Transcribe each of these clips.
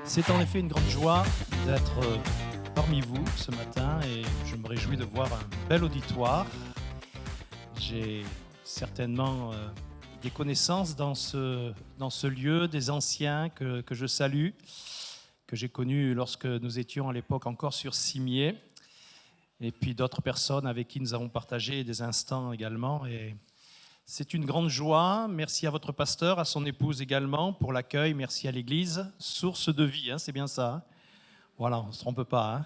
C'est en effet une grande joie d'être parmi vous ce matin et je me réjouis de voir un bel auditoire. J'ai certainement des connaissances dans ce lieu, des anciens que je salue, que j'ai connus lorsque nous étions à l'époque encore sur Cimier, et puis d'autres personnes avec qui nous avons partagé des instants également. Et c'est une grande joie. Merci à votre pasteur, à son épouse également pour l'accueil. Merci à l'Église. Source de vie, c'est bien ça. Voilà, on ne se trompe pas.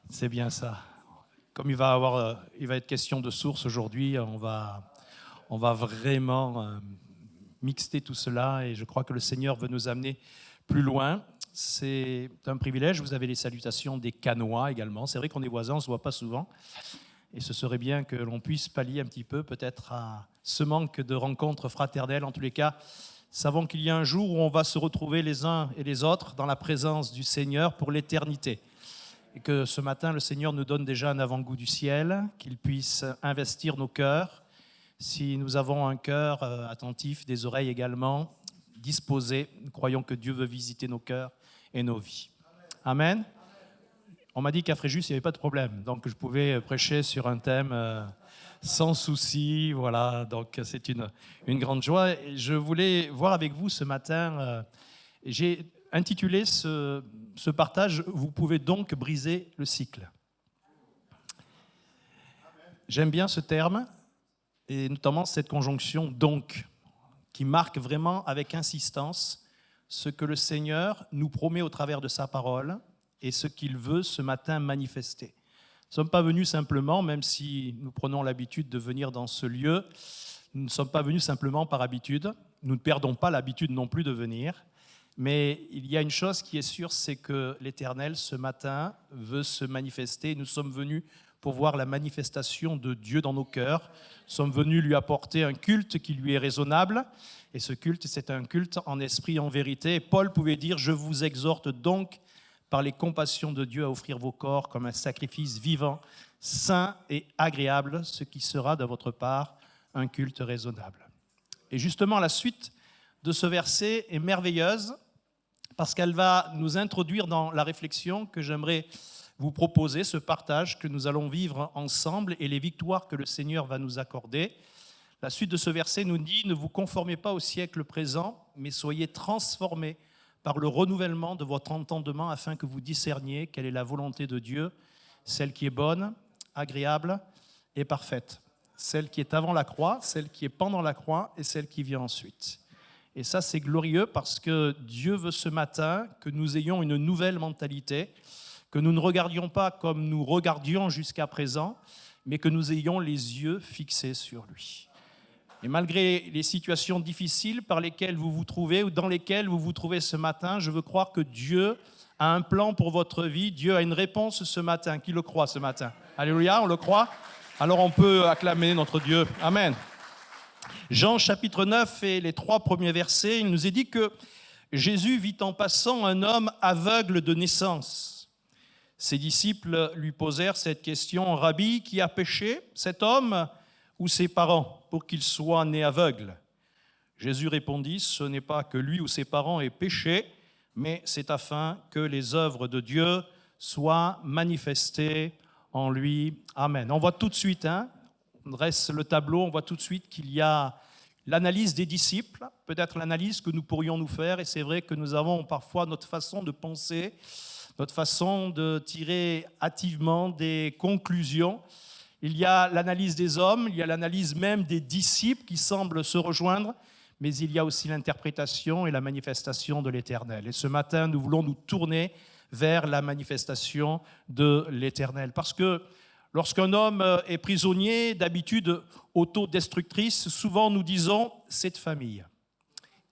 C'est bien ça. Comme il va être question de source aujourd'hui, on va vraiment mixer tout cela et je crois que le Seigneur veut nous amener plus loin. C'est un privilège. Vous avez les salutations des Canois également. C'est vrai qu'on est voisins, on ne se voit pas souvent. Et ce serait bien que l'on puisse pallier un petit peu peut-être à ce manque de rencontres fraternelles. En tous les cas, savons qu'il y a un jour où on va se retrouver les uns et les autres dans la présence du Seigneur pour l'éternité. Et que ce matin, le Seigneur nous donne déjà un avant-goût du ciel, qu'il puisse investir nos cœurs. Si nous avons un cœur attentif, des oreilles également disposées, nous croyons que Dieu veut visiter nos cœurs et nos vies. Amen. On m'a dit qu'à Fréjus, il n'y avait pas de problème, donc je pouvais prêcher sur un thème sans souci. Voilà, donc c'est une grande joie. Et je voulais voir avec vous ce matin, j'ai intitulé ce partage « Vous pouvez donc briser le cycle ». J'aime bien ce terme, et notamment cette conjonction « donc », qui marque vraiment avec insistance ce que le Seigneur nous promet au travers de sa parole, et ce qu'il veut ce matin manifester. Nous ne sommes pas venus simplement, même si nous prenons l'habitude de venir dans ce lieu, nous ne sommes pas venus simplement par habitude, nous ne perdons pas l'habitude non plus de venir, mais il y a une chose qui est sûre, c'est que l'Éternel, ce matin, veut se manifester. Nous sommes venus pour voir la manifestation de Dieu dans nos cœurs. Nous sommes venus lui apporter un culte qui lui est raisonnable, et ce culte, c'est un culte en esprit et en vérité. Et Paul pouvait dire « Je vous exhorte donc, par les compassions de Dieu, à offrir vos corps comme un sacrifice vivant, saint et agréable, ce qui sera de votre part un culte raisonnable. » Et justement, la suite de ce verset est merveilleuse parce qu'elle va nous introduire dans la réflexion que j'aimerais vous proposer, ce partage que nous allons vivre ensemble et les victoires que le Seigneur va nous accorder. La suite de ce verset nous dit « Ne vous conformez pas au siècle présent, mais soyez transformés par le renouvellement de votre entendement afin que vous discerniez quelle est la volonté de Dieu, celle qui est bonne, agréable et parfaite, celle qui est avant la croix, celle qui est pendant la croix et celle qui vient ensuite. » Et ça, c'est glorieux parce que Dieu veut ce matin que nous ayons une nouvelle mentalité, que nous ne regardions pas comme nous regardions jusqu'à présent, mais que nous ayons les yeux fixés sur lui. Et malgré les situations difficiles par lesquelles vous vous trouvez ou dans lesquelles vous vous trouvez ce matin, je veux croire que Dieu a un plan pour votre vie. Dieu a une réponse ce matin. Qui le croit ce matin? Alléluia, on le croit? Alors on peut acclamer notre Dieu. Amen. Jean chapitre 9 et les 3 premiers versets, il nous est dit que Jésus vit en passant un homme aveugle de naissance. Ses disciples lui posèrent cette question: « Rabbi, qui a péché, cet homme ou ses parents, pour qu'il soit né aveugle ?» Jésus répondit: « Ce n'est pas que lui ou ses parents aient péché, mais c'est afin que les œuvres de Dieu soient manifestées en lui. » Amen. On voit tout de suite, on dresse le tableau, on voit tout de suite qu'il y a l'analyse des disciples, peut-être l'analyse que nous pourrions nous faire, et c'est vrai que nous avons parfois notre façon de penser, notre façon de tirer hâtivement des conclusions. Il y a l'analyse des hommes, il y a l'analyse même des disciples qui semblent se rejoindre, mais il y a aussi l'interprétation et la manifestation de l'Éternel. Et ce matin, nous voulons nous tourner vers la manifestation de l'Éternel. Parce que lorsqu'un homme est prisonnier d'habitudes autodestructrices, souvent nous disons « c'est de famille ».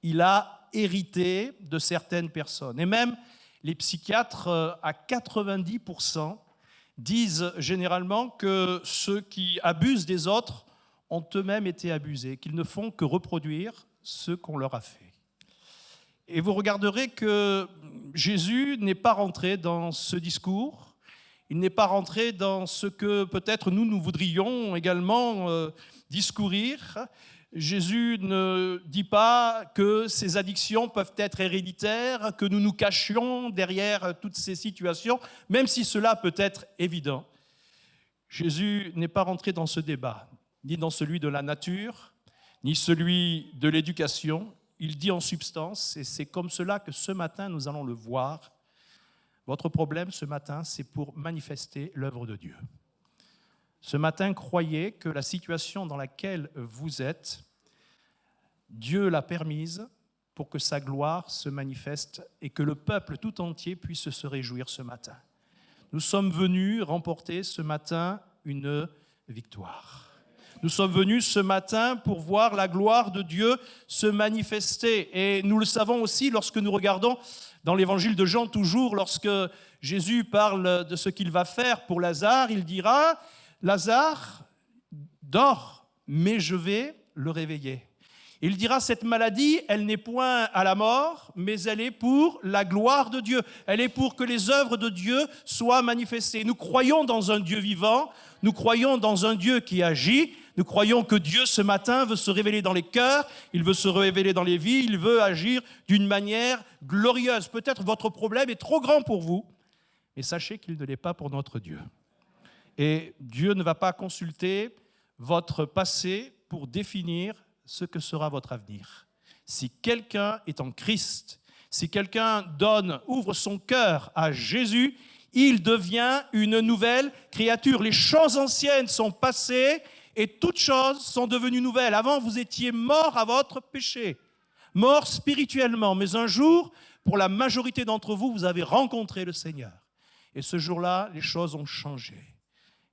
Il a hérité de certaines personnes. Et même les psychiatres, à 90%, disent généralement que ceux qui abusent des autres ont eux-mêmes été abusés, qu'ils ne font que reproduire ce qu'on leur a fait. Et vous regarderez que Jésus n'est pas rentré dans ce discours, il n'est pas rentré dans ce que peut-être nous voudrions également discourir. Jésus ne dit pas que ces addictions peuvent être héréditaires, que nous nous cachions derrière toutes ces situations, même si cela peut être évident. Jésus n'est pas rentré dans ce débat, ni dans celui de la nature, ni celui de l'éducation. Il dit en substance, et c'est comme cela que ce matin nous allons le voir, votre problème ce matin, c'est pour manifester l'œuvre de Dieu. Ce matin, croyez que la situation dans laquelle vous êtes, Dieu l'a permise pour que sa gloire se manifeste et que le peuple tout entier puisse se réjouir ce matin. Nous sommes venus remporter ce matin une victoire. Nous sommes venus ce matin pour voir la gloire de Dieu se manifester. Et nous le savons aussi lorsque nous regardons dans l'évangile de Jean, toujours lorsque Jésus parle de ce qu'il va faire pour Lazare, il dira « Lazare dort, mais je vais le réveiller ». Il dira, cette maladie, elle n'est point à la mort, mais elle est pour la gloire de Dieu. Elle est pour que les œuvres de Dieu soient manifestées. Nous croyons dans un Dieu vivant, nous croyons dans un Dieu qui agit, nous croyons que Dieu, ce matin, veut se révéler dans les cœurs, il veut se révéler dans les vies, il veut agir d'une manière glorieuse. Peut-être votre problème est trop grand pour vous, mais sachez qu'il ne l'est pas pour notre Dieu. Et Dieu ne va pas consulter votre passé pour définir ce que sera votre avenir. Si quelqu'un est en Christ, si quelqu'un ouvre son cœur à Jésus, il devient une nouvelle créature. Les choses anciennes sont passées et toutes choses sont devenues nouvelles. Avant, vous étiez mort à votre péché, mort spirituellement, mais un jour, pour la majorité d'entre vous, vous avez rencontré le Seigneur. Et ce jour-là, les choses ont changé.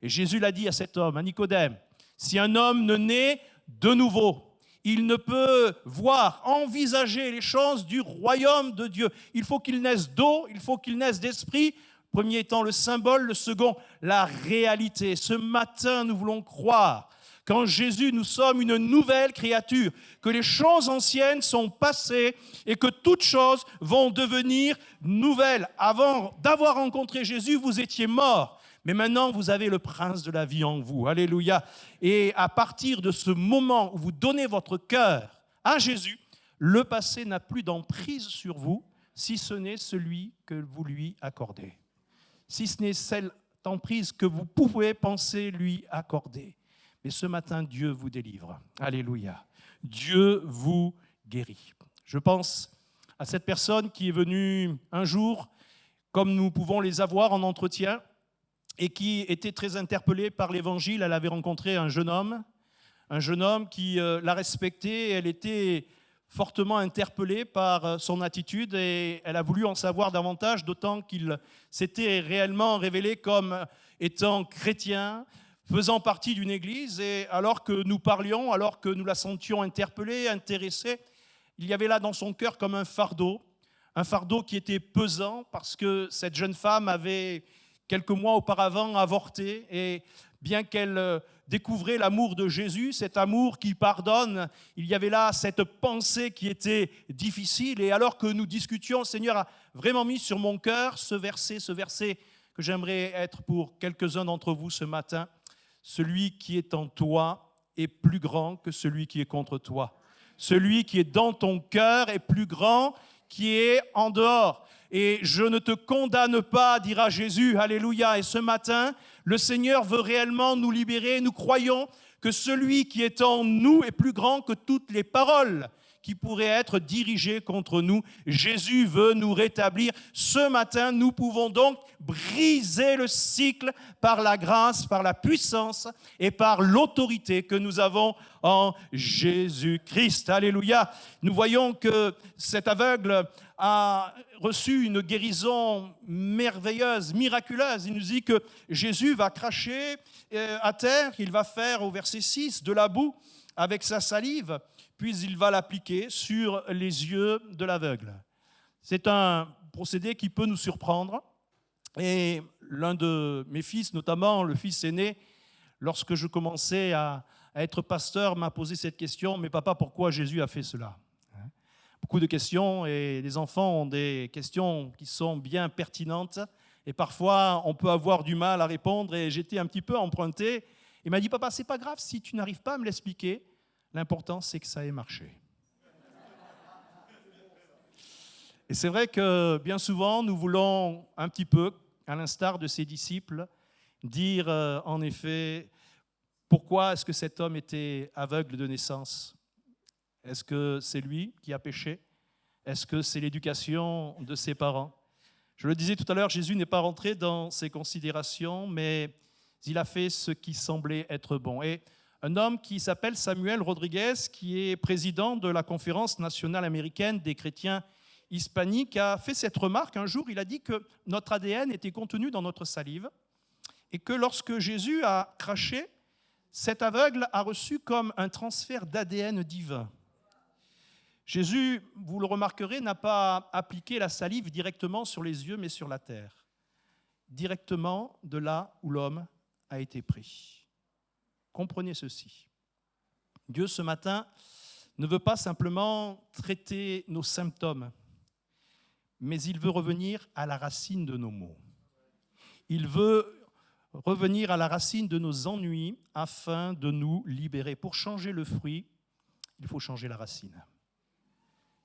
Et Jésus l'a dit à cet homme, à Nicodème, si un homme ne naît de nouveau, il ne peut voir, envisager les choses du royaume de Dieu. Il faut qu'il naisse d'eau, il faut qu'il naisse d'esprit. Le premier étant le symbole, le second, la réalité. Ce matin, nous voulons croire qu'en Jésus, nous sommes une nouvelle créature, que les choses anciennes sont passées et que toutes choses vont devenir nouvelles. Avant d'avoir rencontré Jésus, vous étiez morts. Mais maintenant, vous avez le prince de la vie en vous. Alléluia. Et à partir de ce moment où vous donnez votre cœur à Jésus, le passé n'a plus d'emprise sur vous, si ce n'est celui que vous lui accordez. Si ce n'est cette emprise que vous pouvez penser lui accorder. Mais ce matin, Dieu vous délivre. Alléluia. Dieu vous guérit. Je pense à cette personne qui est venue un jour, comme nous pouvons les avoir en entretien, et qui était très interpellée par l'Évangile. Elle avait rencontré un jeune homme qui l'a respecté. Elle était fortement interpellée par son attitude et elle a voulu en savoir davantage, d'autant qu'il s'était réellement révélé comme étant chrétien, faisant partie d'une église. Et alors que nous parlions, alors que nous la sentions interpellée, intéressée, il y avait là dans son cœur comme un fardeau qui était pesant parce que cette jeune femme avait quelques mois auparavant avorté, et bien qu'elle découvrait l'amour de Jésus, cet amour qui pardonne, il y avait là cette pensée qui était difficile. Et alors que nous discutions, le Seigneur a vraiment mis sur mon cœur ce verset que j'aimerais être pour quelques-uns d'entre vous ce matin. Celui qui est en toi est plus grand que celui qui est contre toi. Celui qui est dans ton cœur est plus grand qui est en dehors. Et je ne te condamne pas, dira Jésus, alléluia. Et ce matin, le Seigneur veut réellement nous libérer. Nous croyons que celui qui est en nous est plus grand que toutes les paroles qui pourraient être dirigées contre nous. Jésus veut nous rétablir. Ce matin, nous pouvons donc briser le cycle par la grâce, par la puissance et par l'autorité que nous avons en Jésus-Christ. Alléluia. Nous voyons que cet aveugle a reçu une guérison merveilleuse, miraculeuse. Il nous dit que Jésus va cracher à terre, il va faire au verset 6 de la boue avec sa salive, puis il va l'appliquer sur les yeux de l'aveugle. C'est un procédé qui peut nous surprendre. Et l'un de mes fils, notamment le fils aîné, lorsque je commençais à être pasteur, m'a posé cette question, mais papa, pourquoi Jésus a fait cela ? Beaucoup de questions, et les enfants ont des questions qui sont bien pertinentes, et parfois on peut avoir du mal à répondre, et j'étais un petit peu emprunté. Il m'a dit, papa, c'est pas grave si tu n'arrives pas à me l'expliquer, L'important, c'est que ça ait marché. Et c'est vrai que bien souvent, nous voulons un petit peu, à l'instar de ses disciples, dire en effet, pourquoi est-ce que cet homme était aveugle de naissance? Est-ce que c'est lui qui a péché? Est-ce que c'est l'éducation de ses parents? Je le disais tout à l'heure, Jésus n'est pas rentré dans ces considérations, mais il a fait ce qui semblait être bon. Et un homme qui s'appelle Samuel Rodriguez, qui est président de la Conférence nationale américaine des chrétiens hispaniques, a fait cette remarque. Un jour, il a dit que notre ADN était contenu dans notre salive et que lorsque Jésus a craché, cet aveugle a reçu comme un transfert d'ADN divin. Jésus, vous le remarquerez, n'a pas appliqué la salive directement sur les yeux, mais sur la terre, directement de là où l'homme a été pris. Comprenez ceci. Dieu, ce matin, ne veut pas simplement traiter nos symptômes, mais il veut revenir à la racine de nos maux. Il veut revenir à la racine de nos ennuis afin de nous libérer. Pour changer le fruit, il faut changer la racine.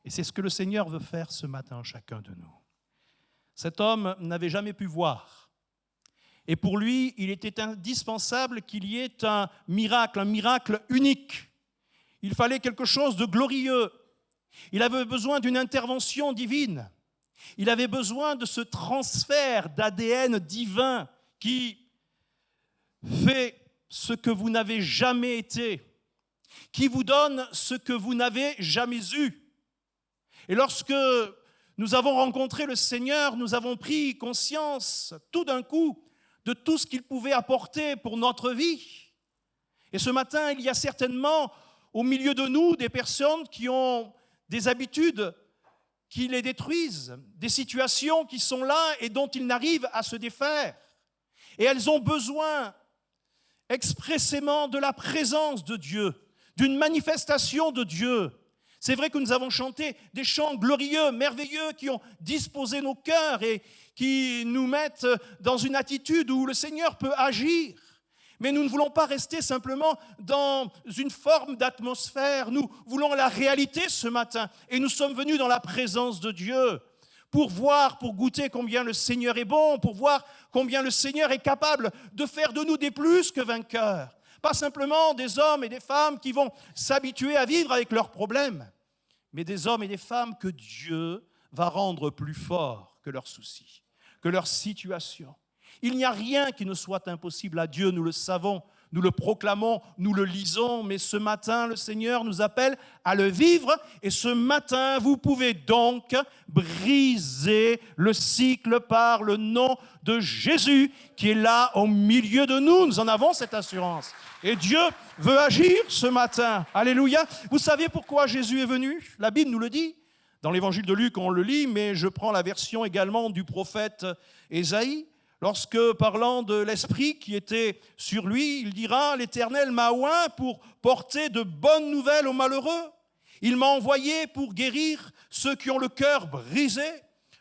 Et c'est ce que le Seigneur veut faire ce matin en chacun de nous. Cet homme n'avait jamais pu voir. Et pour lui, il était indispensable qu'il y ait un miracle unique. Il fallait quelque chose de glorieux. Il avait besoin d'une intervention divine. Il avait besoin de ce transfert d'ADN divin qui fait ce que vous n'avez jamais été, qui vous donne ce que vous n'avez jamais eu. Et lorsque nous avons rencontré le Seigneur, nous avons pris conscience tout d'un coup de tout ce qu'il pouvait apporter pour notre vie. Et ce matin, il y a certainement au milieu de nous des personnes qui ont des habitudes qui les détruisent, des situations qui sont là et dont ils n'arrivent à se défaire. Et elles ont besoin expressément de la présence de Dieu, d'une manifestation de Dieu. C'est vrai que nous avons chanté des chants glorieux, merveilleux, qui ont disposé nos cœurs et qui nous mettent dans une attitude où le Seigneur peut agir. Mais nous ne voulons pas rester simplement dans une forme d'atmosphère. Nous voulons la réalité ce matin. Et nous sommes venus dans la présence de Dieu pour voir, pour goûter combien le Seigneur est bon, pour voir combien le Seigneur est capable de faire de nous des plus que vainqueurs. Pas simplement des hommes et des femmes qui vont s'habituer à vivre avec leurs problèmes, mais des hommes et des femmes que Dieu va rendre plus forts que leurs soucis, que leurs situations. Il n'y a rien qui ne soit impossible à Dieu, nous le savons, nous le proclamons, nous le lisons, mais ce matin, le Seigneur nous appelle à le vivre, et ce matin, vous pouvez donc briser le cycle par le nom de Jésus, qui est là au milieu de nous. Nous en avons cette assurance. Et Dieu veut agir ce matin. Alléluia. Vous savez pourquoi Jésus est venu? La Bible nous le dit. Dans l'évangile de Luc, on le lit, mais je prends la version également du prophète Ésaïe. Lorsque, parlant de l'Esprit qui était sur lui, il dira « L'Éternel m'a oint pour porter de bonnes nouvelles aux malheureux. Il m'a envoyé pour guérir ceux qui ont le cœur brisé,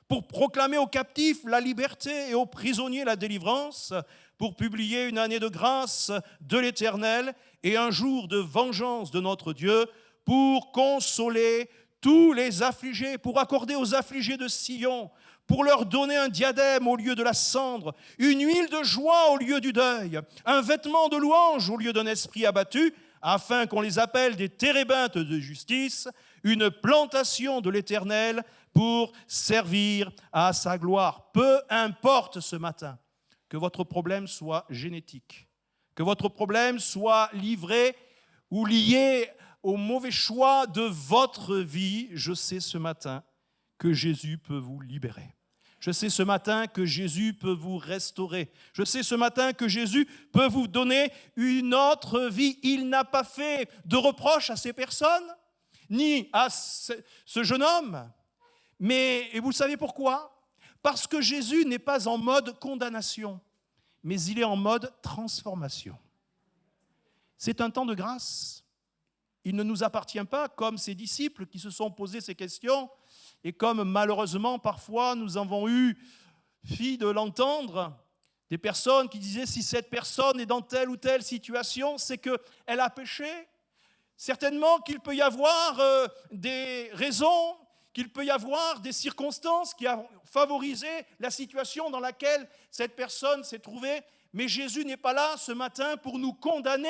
pour proclamer aux captifs la liberté et aux prisonniers la délivrance, pour publier une année de grâce de l'Éternel et un jour de vengeance de notre Dieu, pour consoler tous les affligés, pour accorder aux affligés de Sion, pour leur donner un diadème au lieu de la cendre, une huile de joie au lieu du deuil, un vêtement de louange au lieu d'un esprit abattu, afin qu'on les appelle des térébintes de justice, une plantation de l'Éternel pour servir à sa gloire. Peu importe ce matin que votre problème soit génétique, que votre problème soit livré ou lié au mauvais choix de votre vie, je sais ce matin que Jésus peut vous libérer. Je sais ce matin que Jésus peut vous restaurer. Je sais ce matin que Jésus peut vous donner une autre vie. Il n'a pas fait de reproches à ces personnes, ni à ce jeune homme. Mais et vous savez pourquoi? Parce que Jésus n'est pas en mode condamnation, mais il est en mode transformation. C'est un temps de grâce. Il ne nous appartient pas, comme ses disciples qui se sont posés ces questions, et comme malheureusement parfois nous avons eu, fille de l'entendre, des personnes qui disaient si cette personne est dans telle ou telle situation, c'est qu'elle a péché. Certainement qu'il peut y avoir des raisons, qu'il peut y avoir des circonstances qui ont favorisé la situation dans laquelle cette personne s'est trouvée. Mais Jésus n'est pas là ce matin pour nous condamner,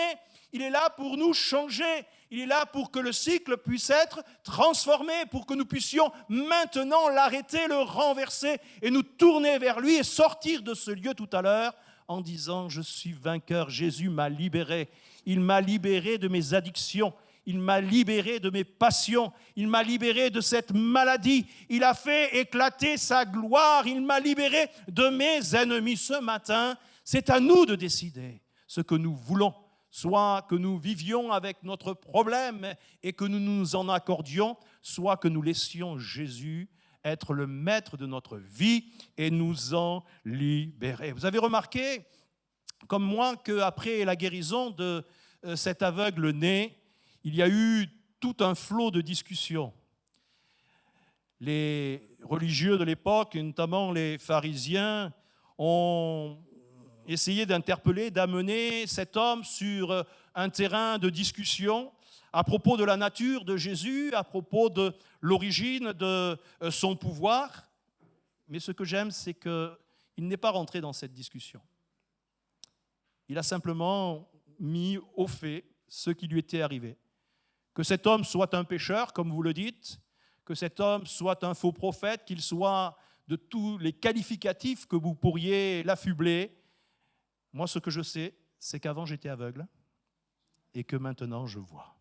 il est là pour nous changer. Il est là pour que le cycle puisse être transformé, pour que nous puissions maintenant l'arrêter, le renverser et nous tourner vers lui et sortir de ce lieu tout à l'heure en disant « Je suis vainqueur, Jésus m'a libéré. Il m'a libéré de mes addictions. Il m'a libéré de mes passions. Il m'a libéré de cette maladie. Il a fait éclater sa gloire. Il m'a libéré de mes ennemis. » Ce matin, c'est à nous de décider ce que nous voulons. Soit que nous vivions avec notre problème et que nous nous en accordions, soit que nous laissions Jésus être le maître de notre vie et nous en libérer. Vous avez remarqué, comme moi, qu'après la guérison de cet aveugle né, il y a eu tout un flot de discussions. Les religieux de l'époque, et notamment les pharisiens, ont essayé d'interpeller, d'amener cet homme sur un terrain de discussion à propos de la nature de Jésus, à propos de l'origine de son pouvoir. Mais ce que j'aime, c'est qu'il n'est pas rentré dans cette discussion. Il a simplement mis au fait ce qui lui était arrivé. Que cet homme soit un pécheur, comme vous le dites, que cet homme soit un faux prophète, qu'il soit de tous les qualificatifs que vous pourriez l'affubler. Moi, ce que je sais, c'est qu'avant, j'étais aveugle et que maintenant, je vois.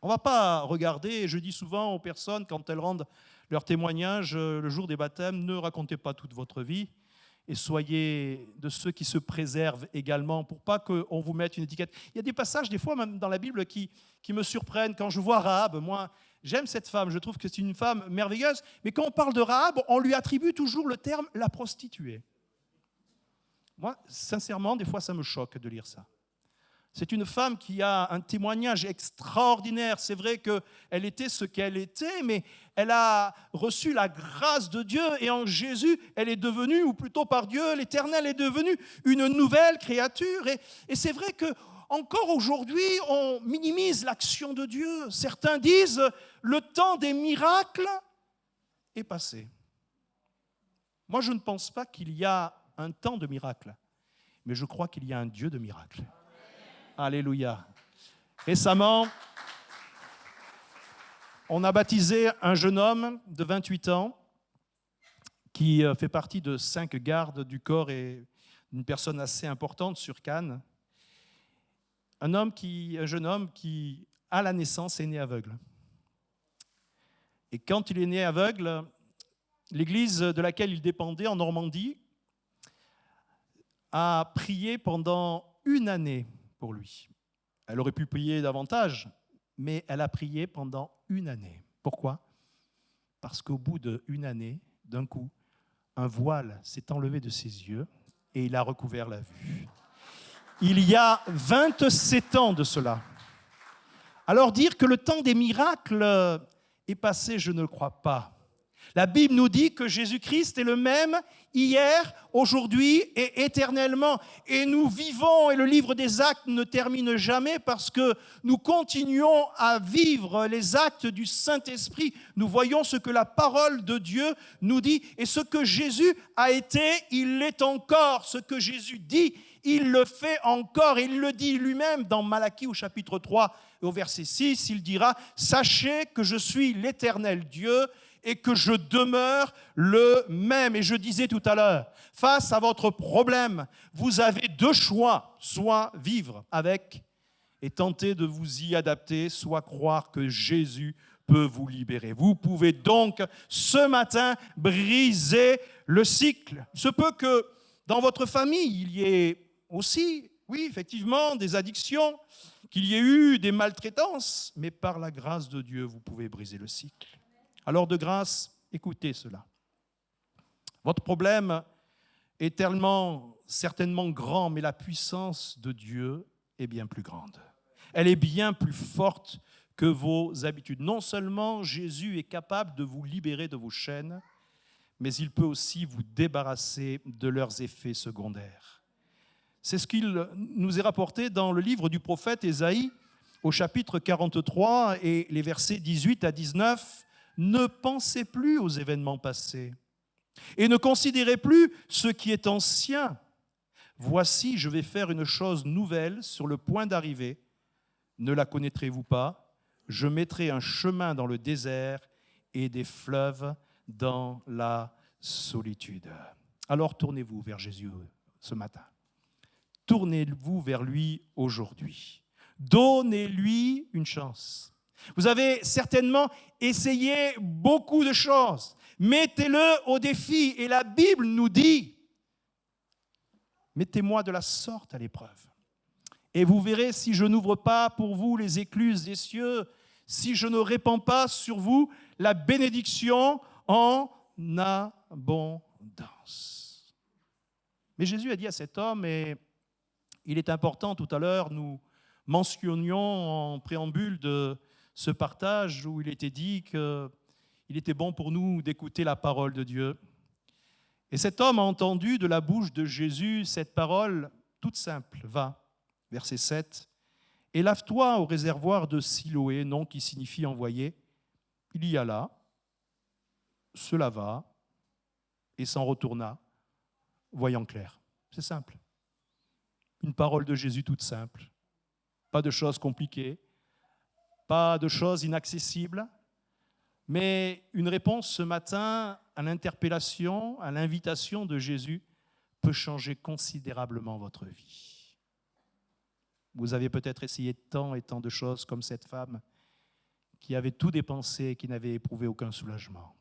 On ne va pas regarder, je dis souvent aux personnes, quand elles rendent leur témoignage le jour des baptêmes, ne racontez pas toute votre vie et soyez de ceux qui se préservent également pour pas qu'on vous mette une étiquette. Il y a des passages, des fois, même dans la Bible, qui me surprennent. Quand je vois Rahab, moi, j'aime cette femme, je trouve que c'est une femme merveilleuse, mais quand on parle de Rahab, on lui attribue toujours le terme « la prostituée ». Moi, sincèrement, des fois, ça me choque de lire ça. C'est une femme qui a un témoignage extraordinaire. C'est vrai qu'elle était ce qu'elle était, mais elle a reçu la grâce de Dieu et en Jésus, elle est devenue, ou plutôt par Dieu, l'Éternel est devenue une nouvelle créature. Et c'est vrai qu'encore aujourd'hui, on minimise l'action de Dieu. Certains disent le temps des miracles est passé. Moi, je ne pense pas qu'il y a un temps de miracle, mais je crois qu'il y a un Dieu de miracle. Alléluia. Récemment, on a baptisé un jeune homme de 28 ans qui fait partie de 5 gardes du corps et une personne assez importante sur Cannes. Un jeune homme qui, à la naissance, est né aveugle. Et quand il est né aveugle, l'église de laquelle il dépendait en Normandie a prié pendant 1 année pour lui. Elle aurait pu prier davantage, mais elle a prié pendant 1 année. Pourquoi ? Parce qu'au bout d'1 année, d'un coup, un voile s'est enlevé de ses yeux et il a recouvert la vue. Il y a 27 ans de cela. Alors dire que le temps des miracles est passé, je ne le crois pas. La Bible nous dit que Jésus-Christ est le même hier, aujourd'hui et éternellement. Et nous vivons, et le livre des actes ne termine jamais parce que nous continuons à vivre les actes du Saint-Esprit. Nous voyons ce que la parole de Dieu nous dit. Et ce que Jésus a été, il l'est encore. Ce que Jésus dit, il le fait encore. Et il le dit lui-même dans Malachie au chapitre 3 et au verset 6. Il dira « Sachez que je suis l'Éternel Dieu » et que je demeure le même. Et je disais tout à l'heure, face à votre problème, vous avez 2 choix, soit vivre avec et tenter de vous y adapter, soit croire que Jésus peut vous libérer. Vous pouvez donc ce matin briser le cycle. Il se peut que dans votre famille, il y ait aussi, oui, effectivement, des addictions, qu'il y ait eu des maltraitances, mais par la grâce de Dieu, vous pouvez briser le cycle. Alors de grâce, écoutez cela. Votre problème est tellement, certainement grand, mais la puissance de Dieu est bien plus grande. Elle est bien plus forte que vos habitudes. Non seulement Jésus est capable de vous libérer de vos chaînes, mais il peut aussi vous débarrasser de leurs effets secondaires. C'est ce qu'il nous est rapporté dans le livre du prophète Ésaïe, au chapitre 43 et les versets 18 à 19. « Ne pensez plus aux événements passés et ne considérez plus ce qui est ancien. Voici, je vais faire une chose nouvelle sur le point d'arriver. Ne la connaîtrez-vous pas? Je mettrai un chemin dans le désert et des fleuves dans la solitude. » Alors tournez-vous vers Jésus ce matin. Tournez-vous vers lui aujourd'hui. Donnez-lui une chance. Vous avez certainement essayé beaucoup de choses. Mettez-le au défi. Et la Bible nous dit, mettez-moi de la sorte à l'épreuve. Et vous verrez si je n'ouvre pas pour vous les écluses des cieux, si je ne répands pas sur vous la bénédiction en abondance. Mais Jésus a dit à cet homme, et il est important, tout à l'heure, nous mentionnions en préambule de ce partage où il était dit qu'il était bon pour nous d'écouter la parole de Dieu. Et cet homme a entendu de la bouche de Jésus cette parole toute simple. Va, verset 7, et lave-toi au réservoir de Siloé, nom qui signifie envoyé. Il y alla, se lava et s'en retourna, voyant clair. C'est simple. Une parole de Jésus toute simple. Pas de choses compliquées, pas de choses inaccessibles, mais une réponse ce matin à l'interpellation, à l'invitation de Jésus peut changer considérablement votre vie. Vous avez peut-être essayé tant et tant de choses comme cette femme qui avait tout dépensé et qui n'avait éprouvé aucun soulagement.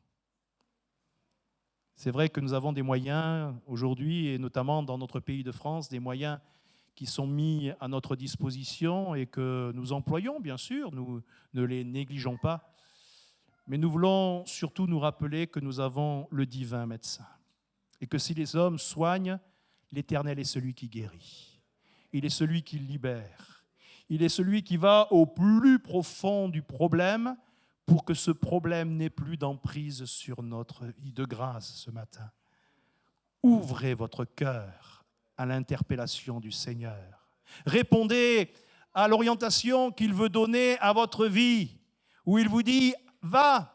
C'est vrai que nous avons des moyens aujourd'hui, et notamment dans notre pays de France, des moyens qui sont mis à notre disposition et que nous employons, bien sûr, nous ne les négligeons pas. Mais nous voulons surtout nous rappeler que nous avons le divin médecin et que si les hommes soignent, l'Éternel est celui qui guérit. Il est celui qui libère. Il est celui qui va au plus profond du problème pour que ce problème n'ait plus d'emprise sur notre vie. De grâce ce matin, ouvrez votre cœur à l'interpellation du Seigneur. Répondez à l'orientation qu'il veut donner à votre vie, où il vous dit « Va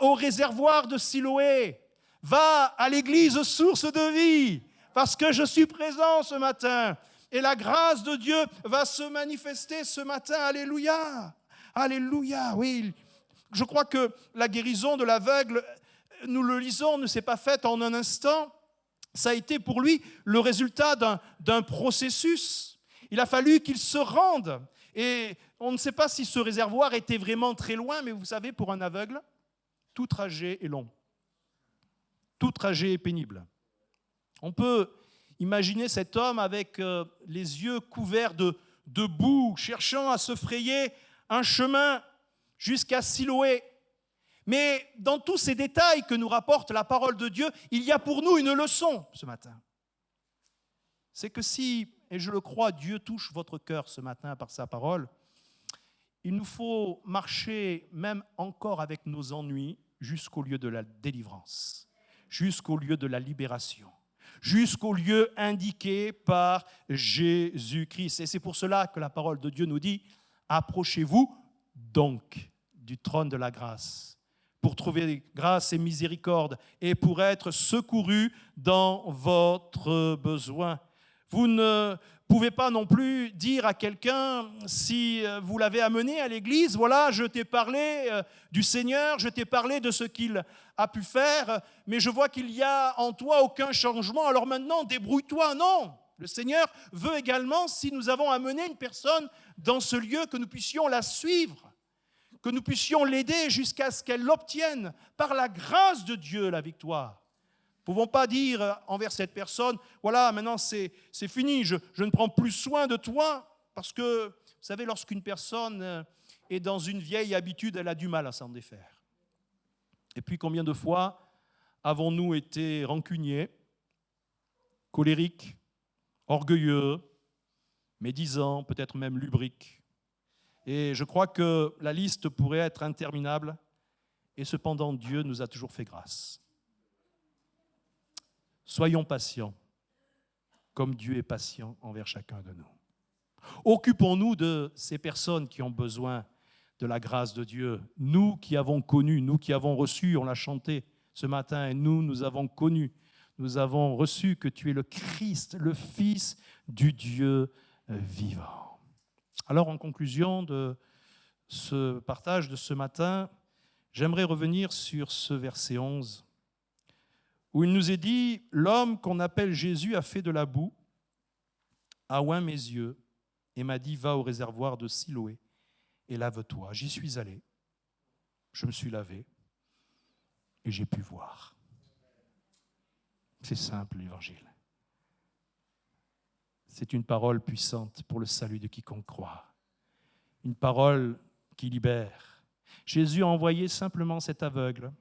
au réservoir de Siloé, va à l'église source de vie, parce que je suis présent ce matin. Et la grâce de Dieu va se manifester ce matin. Alléluia. Alléluia. Oui, je crois que la guérison de l'aveugle, nous le lisons, ne s'est pas faite en un instant. Ça a été pour lui le résultat d'un processus. Il a fallu qu'il se rende. Et on ne sait pas si ce réservoir était vraiment très loin, mais vous savez, pour un aveugle, tout trajet est long. Tout trajet est pénible. On peut imaginer cet homme avec les yeux couverts de boue, cherchant à se frayer un chemin jusqu'à Siloé. Mais dans tous ces détails que nous rapporte la parole de Dieu, il y a pour nous une leçon ce matin. C'est que si, et je le crois, Dieu touche votre cœur ce matin par sa parole, il nous faut marcher même encore avec nos ennuis jusqu'au lieu de la délivrance, jusqu'au lieu de la libération, jusqu'au lieu indiqué par Jésus-Christ. Et c'est pour cela que la parole de Dieu nous dit « Approchez-vous donc du trône de la grâce » pour trouver grâce et miséricorde et pour être secouru dans votre besoin. Vous ne pouvez pas non plus dire à quelqu'un, si vous l'avez amené à l'église, voilà, je t'ai parlé du Seigneur, je t'ai parlé de ce qu'il a pu faire, mais je vois qu'il n'y a en toi aucun changement, alors maintenant débrouille-toi. Non, le Seigneur veut également, si nous avons amené une personne dans ce lieu, que nous puissions la suivre, que nous puissions l'aider jusqu'à ce qu'elle obtienne, par la grâce de Dieu, la victoire. Nous ne pouvons pas dire envers cette personne, voilà, maintenant c'est fini, je ne prends plus soin de toi, parce que, vous savez, lorsqu'une personne est dans une vieille habitude, elle a du mal à s'en défaire. Et puis combien de fois avons-nous été rancuniers, colériques, orgueilleux, médisants, peut-être même lubriques. Et je crois que la liste pourrait être interminable, et cependant Dieu nous a toujours fait grâce. Soyons patients, comme Dieu est patient envers chacun de nous. Occupons-nous de ces personnes qui ont besoin de la grâce de Dieu. Nous qui avons connu, nous qui avons reçu, on l'a chanté ce matin, et nous avons connu, nous avons reçu que tu es le Christ, le Fils du Dieu vivant. Alors, en conclusion de ce partage de ce matin, j'aimerais revenir sur ce verset 11, où il nous est dit « L'homme qu'on appelle Jésus a fait de la boue, a oint mes yeux, et m'a dit, va au réservoir de Siloé et lave-toi. J'y suis allé, je me suis lavé et j'ai pu voir. » C'est simple, l'Évangile. C'est une parole puissante pour le salut de quiconque croit. Une parole qui libère. Jésus a envoyé simplement cet aveugle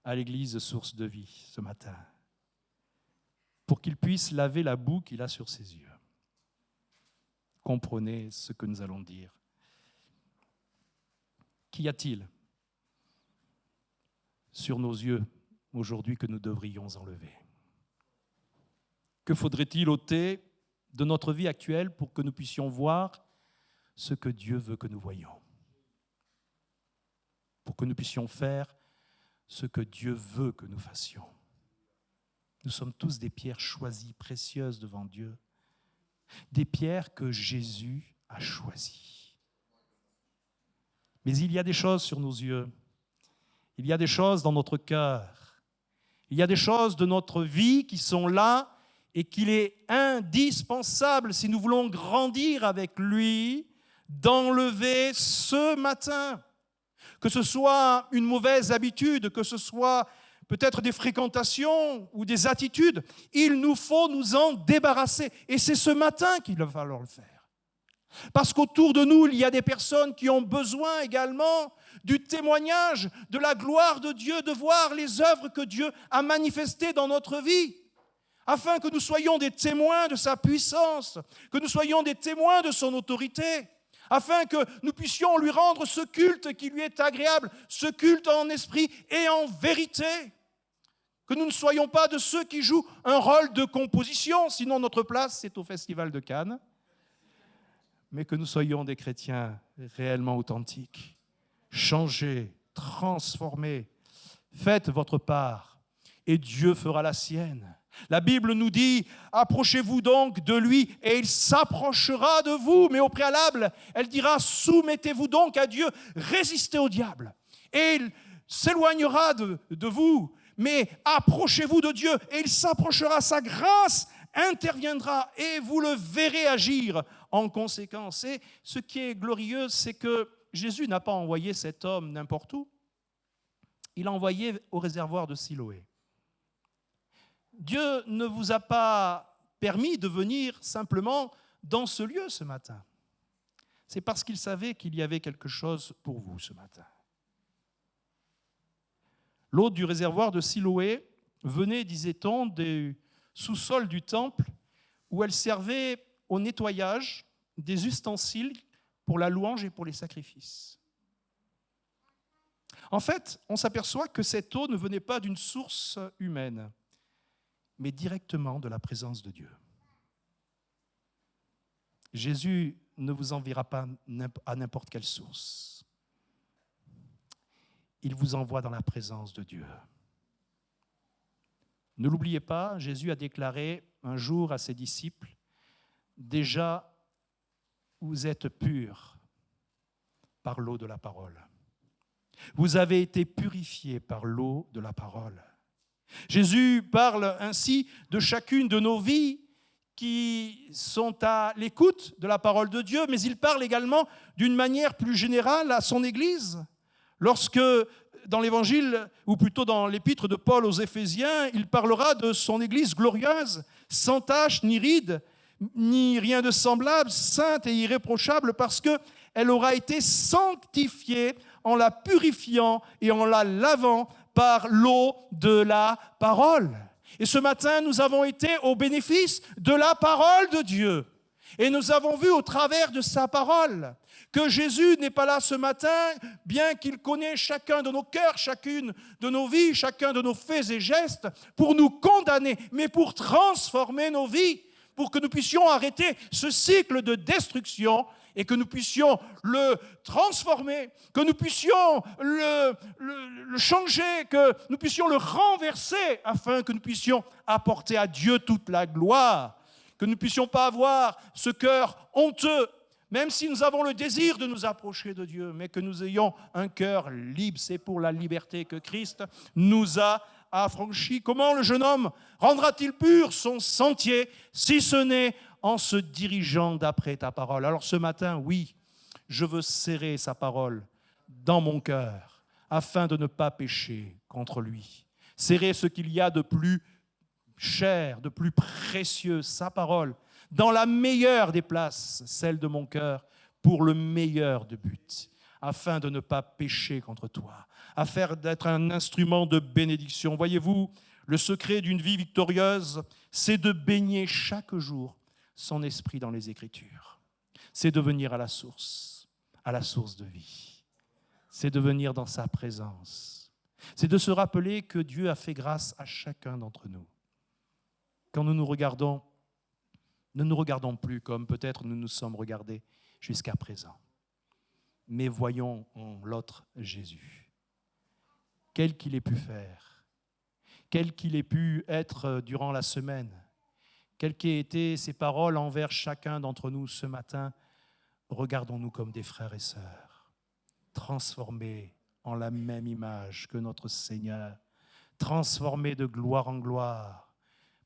à l'église Source de Vie ce matin pour qu'il puisse laver la boue qu'il a sur ses yeux. Comprenez ce que nous allons dire. Qu'y a-t-il sur nos yeux aujourd'hui que nous devrions enlever? Que faudrait-il ôter de notre vie actuelle pour que nous puissions voir ce que Dieu veut que nous voyions? Pour que nous puissions faire ce que Dieu veut que nous fassions. Nous sommes tous des pierres choisies, précieuses devant Dieu. Des pierres que Jésus a choisies. Mais il y a des choses sur nos yeux. Il y a des choses dans notre cœur. Il y a des choses de notre vie qui sont là et qu'il est indispensable, si nous voulons grandir avec lui, d'enlever ce matin. Que ce soit une mauvaise habitude, que ce soit peut-être des fréquentations ou des attitudes, il nous faut nous en débarrasser. Et c'est ce matin qu'il va falloir le faire. Parce qu'autour de nous, il y a des personnes qui ont besoin également du témoignage, de la gloire de Dieu, de voir les œuvres que Dieu a manifestées dans notre vie, afin que nous soyons des témoins de sa puissance, que nous soyons des témoins de son autorité, afin que nous puissions lui rendre ce culte qui lui est agréable, ce culte en esprit et en vérité. Que nous ne soyons pas de ceux qui jouent un rôle de composition, sinon notre place c'est au Festival de Cannes, mais que nous soyons des chrétiens réellement authentiques, changés, transformés. Faites votre part et Dieu fera la sienne. La Bible nous dit, approchez-vous donc de lui et il s'approchera de vous. Mais au préalable, elle dira, soumettez-vous donc à Dieu, résistez au diable et il s'éloignera de vous. Mais approchez-vous de Dieu et il s'approchera, sa grâce interviendra et vous le verrez agir en conséquence. Et ce qui est glorieux, c'est que Jésus n'a pas envoyé cet homme n'importe où. Il l'a envoyé au réservoir de Siloé. Dieu ne vous a pas permis de venir simplement dans ce lieu ce matin. C'est parce qu'il savait qu'il y avait quelque chose pour vous ce matin. L'eau du réservoir de Siloé venait, disait-on, du sous-sol du temple où elle servait au nettoyage des ustensiles pour la louange et pour les sacrifices. En fait, on s'aperçoit que cette eau ne venait pas d'une source humaine, mais directement de la présence de Dieu. Jésus ne vous enverra pas à n'importe quelle source. Il vous envoie dans la présence de Dieu. Ne l'oubliez pas, Jésus a déclaré un jour à ses disciples, « Déjà, vous êtes purs par l'eau de la parole. Vous avez été purifiés par l'eau de la parole. » Jésus parle ainsi de chacune de nos vies qui sont à l'écoute de la parole de Dieu, mais il parle également d'une manière plus générale à son Église. Lorsque, dans l'Évangile, ou plutôt dans l'épître de Paul aux Éphésiens, il parlera de son Église glorieuse, sans tache ni ride, ni rien de semblable, sainte et irréprochable, parce qu'elle aura été sanctifiée en la purifiant et en la lavant par l'eau de la parole. Et ce matin, nous avons été au bénéfice de la parole de Dieu. Et nous avons vu au travers de sa parole que Jésus n'est pas là ce matin, bien qu'il connaît chacun de nos cœurs, chacune de nos vies, chacun de nos faits et gestes, pour nous condamner, mais pour transformer nos vies, pour que nous puissions arrêter ce cycle de destruction et que nous puissions le transformer, que nous puissions le changer, que nous puissions le renverser, afin que nous puissions apporter à Dieu toute la gloire, que nous ne puissions pas avoir ce cœur honteux, même si nous avons le désir de nous approcher de Dieu, mais que nous ayons un cœur libre. C'est pour la liberté que Christ nous a affranchis. Comment le jeune homme rendra-t-il pur son sentier, si ce n'est en se dirigeant d'après ta parole? Alors ce matin, oui, je veux serrer sa parole dans mon cœur, afin de ne pas pécher contre lui. Serrer ce qu'il y a de plus cher, de plus précieux, sa parole, dans la meilleure des places, celle de mon cœur, pour le meilleur de buts, afin de ne pas pécher contre toi, afin d'être un instrument de bénédiction. Voyez-vous, le secret d'une vie victorieuse, c'est de baigner chaque jour son esprit dans les Écritures. C'est de venir à la source de vie. C'est de venir dans sa présence. C'est de se rappeler que Dieu a fait grâce à chacun d'entre nous. Quand nous nous regardons, ne nous regardons plus comme peut-être nous nous sommes regardés jusqu'à présent. Mais voyons en l'autre Jésus. Quel qu'il ait pu faire, quel qu'il ait pu être durant la semaine, quelles qu'aient été ses paroles envers chacun d'entre nous ce matin, regardons-nous comme des frères et sœurs, transformés en la même image que notre Seigneur, transformés de gloire en gloire.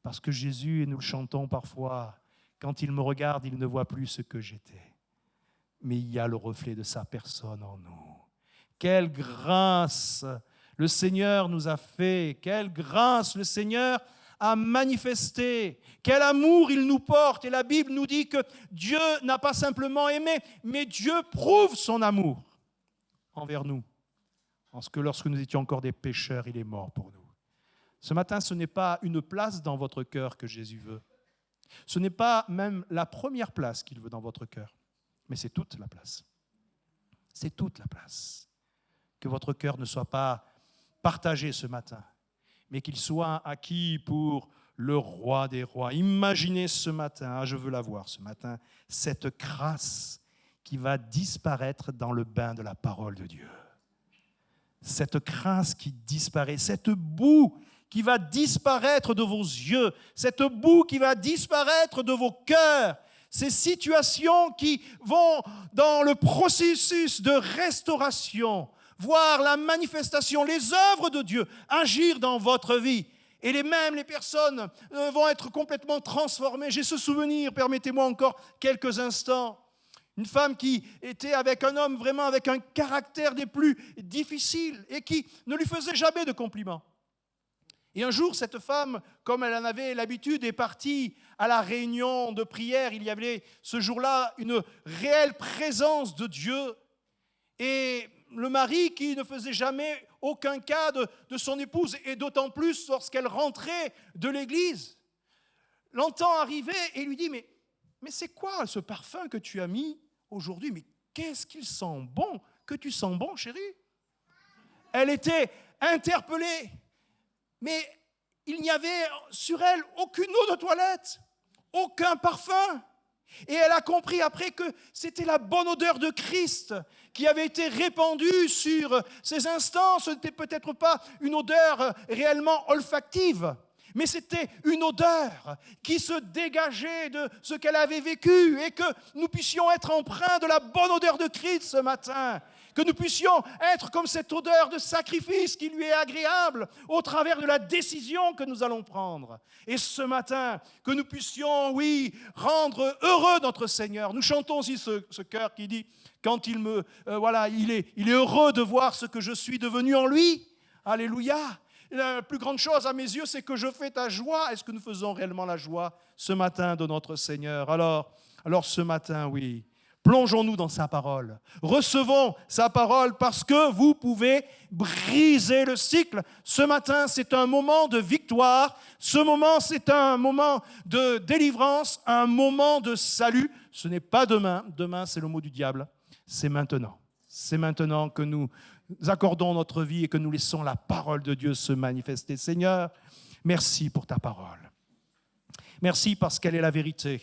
Parce que Jésus, et nous le chantons parfois, quand il me regarde, il ne voit plus ce que j'étais. Mais il y a le reflet de sa personne en nous. Quelle grâce le Seigneur nous a fait, quelle grâce le Seigneur a manifesté, quel amour il nous porte. Et la Bible nous dit que Dieu n'a pas simplement aimé, mais Dieu prouve son amour envers nous. Parce que lorsque nous étions encore des pécheurs, il est mort pour nous. Ce matin, ce n'est pas une place dans votre cœur que Jésus veut. Ce n'est pas même la première place qu'il veut dans votre cœur, mais c'est toute la place. C'est toute la place. Que votre cœur ne soit pas partagé ce matin, mais qu'il soit acquis pour le roi des rois. Imaginez ce matin, je veux la voir ce matin, cette grâce qui va disparaître dans le bain de la parole de Dieu. Cette grâce qui disparaît, cette boue qui va disparaître de vos yeux, cette boue qui va disparaître de vos cœurs, ces situations qui vont dans le processus de restauration, voir la manifestation, les œuvres de Dieu agir dans votre vie. Et les personnes vont être complètement transformées. J'ai ce souvenir, permettez-moi encore quelques instants. Une femme qui était avec un homme vraiment avec un caractère des plus difficiles et qui ne lui faisait jamais de compliments. Et un jour, cette femme, comme elle en avait l'habitude, est partie à la réunion de prière. Il y avait ce jour-là une réelle présence de Dieu. Et le mari, qui ne faisait jamais aucun cas de son épouse, et d'autant plus lorsqu'elle rentrait de l'église, l'entend arriver et lui dit « Mais c'est quoi ce parfum que tu as mis aujourd'hui? Mais qu'est-ce qu'il sent bon, que tu sens bon, chérie ?» Elle était interpellée. Mais il n'y avait sur elle aucune eau de toilette, aucun parfum. Et elle a compris après que c'était la bonne odeur de Christ qui avait été répandue sur ces instants. Ce n'était peut-être pas une odeur réellement olfactive, mais c'était une odeur qui se dégageait de ce qu'elle avait vécu, et que nous puissions être empreints de la bonne odeur de Christ ce matin. Que nous puissions être comme cette odeur de sacrifice qui lui est agréable au travers de la décision que nous allons prendre. Et ce matin, que nous puissions, oui, rendre heureux notre Seigneur. Nous chantons aussi ce chœur qui dit, quand il est heureux de voir ce que je suis devenu en lui. Alléluia. La plus grande chose à mes yeux, c'est que je fais ta joie. Est-ce que nous faisons réellement la joie ce matin de notre Seigneur? Alors ce matin, oui, Plongeons-nous dans sa parole. Recevons sa parole parce que vous pouvez briser le cycle. Ce matin, c'est un moment de victoire. Ce moment, c'est un moment de délivrance, un moment de salut. Ce n'est pas demain. Demain, c'est le mot du diable. C'est maintenant. C'est maintenant que nous accordons notre vie et que nous laissons la parole de Dieu se manifester. Seigneur, merci pour ta parole. Merci parce qu'elle est la vérité.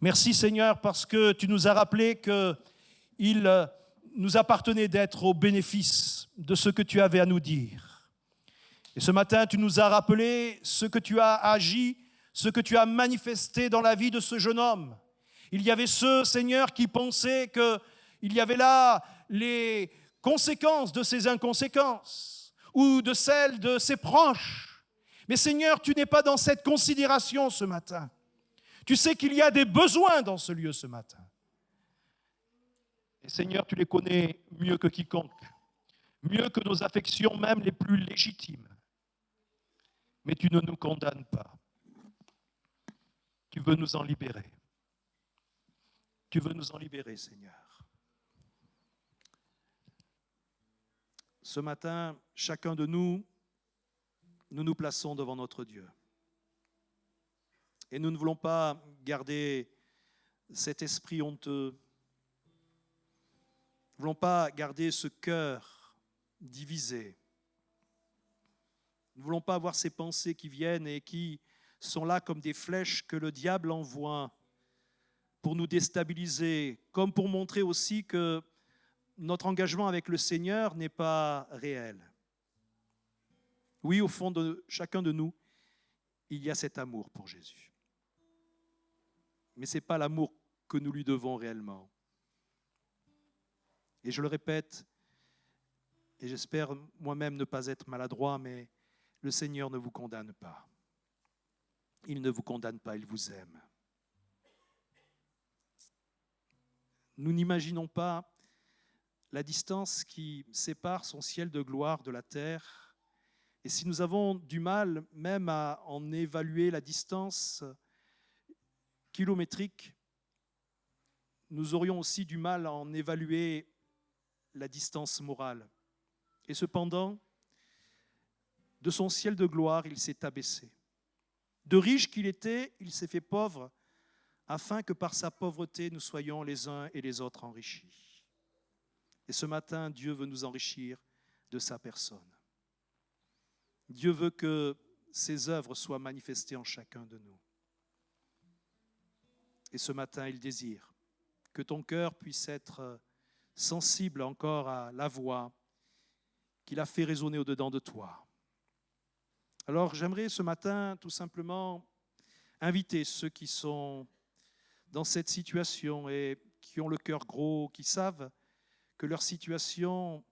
Merci Seigneur parce que tu nous as rappelé qu'il nous appartenait d'être au bénéfice de ce que tu avais à nous dire. Et ce matin, tu nous as rappelé ce que tu as agi, ce que tu as manifesté dans la vie de ce jeune homme. Il y avait ceux, Seigneur, qui pensaient qu'il y avait là les conséquences de ses inconséquences ou de celles de ses proches. Mais Seigneur, tu n'es pas dans cette considération ce matin. Tu sais qu'il y a des besoins dans ce lieu ce matin. Et Seigneur, tu les connais mieux que quiconque, mieux que nos affections même les plus légitimes. Mais tu ne nous condamnes pas. Tu veux nous en libérer. Tu veux nous en libérer, Seigneur. Ce matin, chacun de nous, nous nous plaçons devant notre Dieu. Et nous ne voulons pas garder cet esprit honteux. Nous ne voulons pas garder ce cœur divisé. Nous ne voulons pas avoir ces pensées qui viennent et qui sont là comme des flèches que le diable envoie pour nous déstabiliser, comme pour montrer aussi que notre engagement avec le Seigneur n'est pas réel. Oui, au fond de chacun de nous, il y a cet amour pour Jésus. Mais ce n'est pas l'amour que nous lui devons réellement. Et je le répète, et j'espère moi-même ne pas être maladroit, mais le Seigneur ne vous condamne pas. Il ne vous condamne pas, il vous aime. Nous n'imaginons pas la distance qui sépare son ciel de gloire de la terre. Et si nous avons du mal même à en évaluer la distance kilométrique, nous aurions aussi du mal à en évaluer la distance morale. Et cependant, de son ciel de gloire, il s'est abaissé. De riche qu'il était, il s'est fait pauvre, afin que par sa pauvreté, nous soyons les uns et les autres enrichis. Et ce matin, Dieu veut nous enrichir de sa personne. Dieu veut que ses œuvres soient manifestées en chacun de nous. Et ce matin, il désire que ton cœur puisse être sensible encore à la voix qu'il a fait résonner au-dedans de toi. Alors j'aimerais ce matin tout simplement inviter ceux qui sont dans cette situation et qui ont le cœur gros, qui savent que leur situation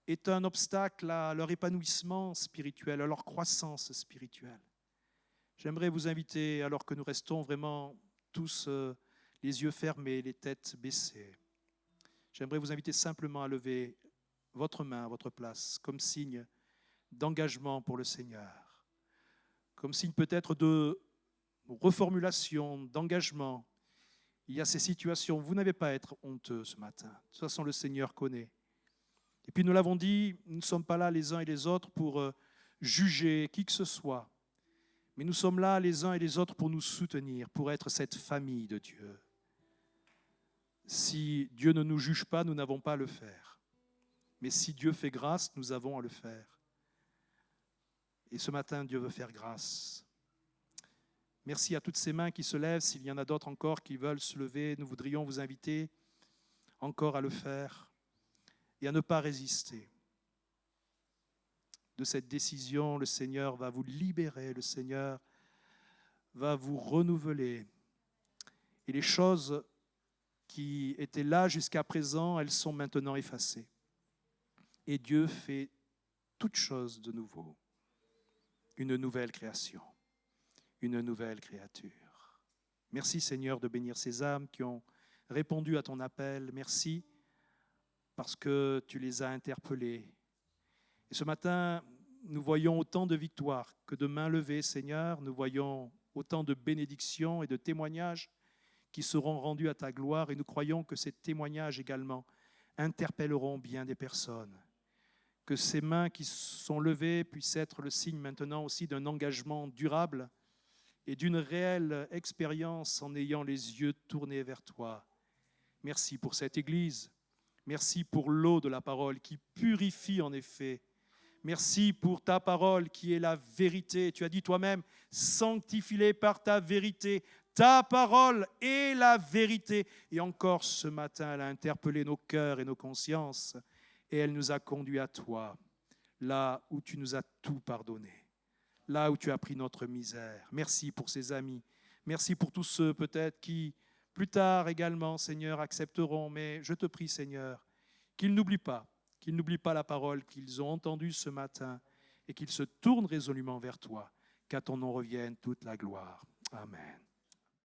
est un obstacle à leur épanouissement spirituel, à leur croissance spirituelle. J'aimerais vous inviter, alors que nous restons vraiment tous les yeux fermés, les têtes baissées, j'aimerais vous inviter simplement à lever votre main à votre place, comme signe d'engagement pour le Seigneur, comme signe peut-être de reformulation, d'engagement. Il y a ces situations, vous n'avez pas à être honteux ce matin. De toute façon, le Seigneur connaît. Et puis nous l'avons dit, nous ne sommes pas là les uns et les autres pour juger qui que ce soit, mais nous sommes là les uns et les autres pour nous soutenir, pour être cette famille de Dieu. Si Dieu ne nous juge pas, nous n'avons pas à le faire. Mais si Dieu fait grâce, nous avons à le faire. Et ce matin, Dieu veut faire grâce. Merci à toutes ces mains qui se lèvent. S'il y en a d'autres encore qui veulent se lever, nous voudrions vous inviter encore à le faire et à ne pas résister. De cette décision, le Seigneur va vous libérer, le Seigneur va vous renouveler. Et les choses qui étaient là jusqu'à présent, elles sont maintenant effacées. Et Dieu fait toutes choses de nouveau. Une nouvelle création, une nouvelle créature. Merci Seigneur de bénir ces âmes qui ont répondu à ton appel. Merci parce que tu les as interpellées. Et ce matin, nous voyons autant de victoires que de mains levées, Seigneur. Nous voyons autant de bénédictions et de témoignages qui seront rendus à ta gloire, et nous croyons que ces témoignages également interpelleront bien des personnes. Que ces mains qui sont levées puissent être le signe maintenant aussi d'un engagement durable et d'une réelle expérience en ayant les yeux tournés vers toi. Merci pour cette Église. Merci pour l'eau de la parole qui purifie en effet. Merci pour ta parole qui est la vérité. Tu as dit toi-même, sanctifie-les par ta vérité. Ta parole est la vérité. Et encore ce matin, elle a interpellé nos cœurs et nos consciences et elle nous a conduits à toi, là où tu nous as tout pardonné, là où tu as pris notre misère. Merci pour ces amis. Merci pour tous ceux peut-être qui, plus tard également, Seigneur, accepteront. Mais je te prie, Seigneur, qu'ils n'oublient pas la parole qu'ils ont entendue ce matin et qu'ils se tournent résolument vers toi, qu'à ton nom revienne toute la gloire. Amen.